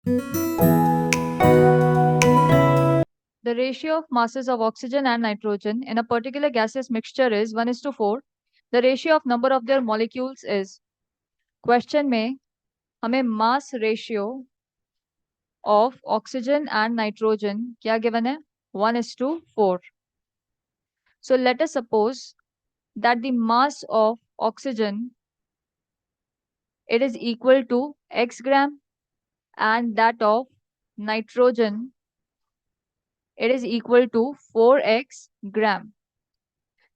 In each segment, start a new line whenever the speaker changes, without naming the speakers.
The ratio of masses of oxygen and nitrogen in a particular gaseous mixture is 1:4. The ratio of number of their molecules is. Question में हमें mass ratio of oxygen and nitrogen क्या given है? 1:4. So let us suppose that the mass of oxygen it is equal to x gram and that of nitrogen it is equal to 4x gram.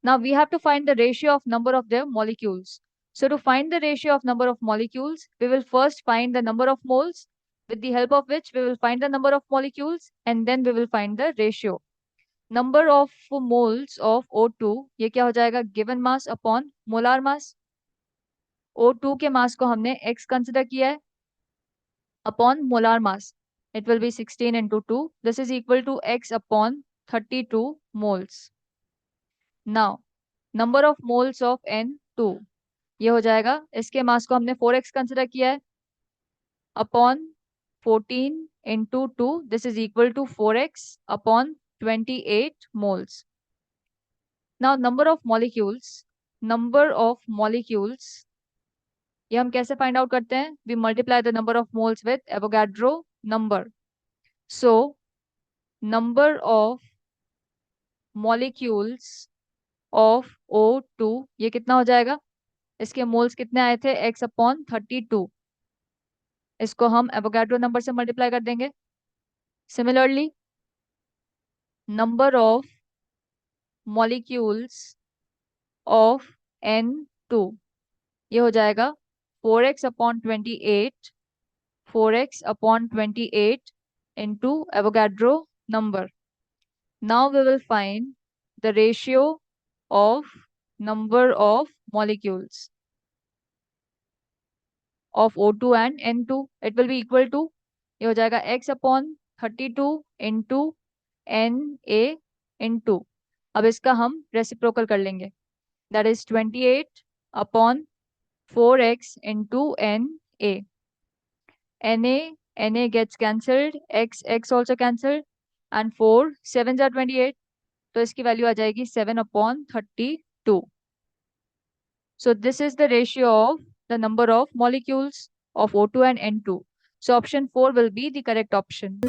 Now we have to find the ratio of number of their molecules. So to find the ratio of number of molecules, we will first find the number of moles, with the help of which we will find the number of molecules and then we will find the ratio. Number of moles of O2 ये क्या हो जाएगा? Given mass upon molar mass. O2 के मास को हमने x consider किया है upon molar mass. It will be 16 into 2. This is equal to x upon 32 moles. Now, number of moles of N2 ये हो जाएगा, इसके मास को हमने 4x कंसिडर किया है upon 14 into 2. This is equal to 4x upon 28 moles. Now, number of molecules ये हम कैसे फाइंड आउट करते हैं? We multiply the number of moles with Avogadro number. So, number of molecules of O2 ये कितना हो जाएगा? इसके मोल्स कितने आए थे? x upon 32. इसको हम एवोगाड्रो नंबर से मल्टीप्लाई कर देंगे. Similarly number of molecules of N2 ये हो जाएगा 4x upon 28 4x upon 28 into Avogadro number. Now we will find the ratio of number of molecules of O2 and N2. It will be equal to ये हो जाएगा x upon 32 into Na into. अब इसका हम reciprocal कर लेंगे. That is 28 upon 4x into Na. Na gets cancelled, x also cancelled, and 4 7s are 28. तो इसकी वैल्यू आ जाएगी 7 upon 32. So this is the ratio of the number of molecules of O2 and N2. So option 4 will be the correct option.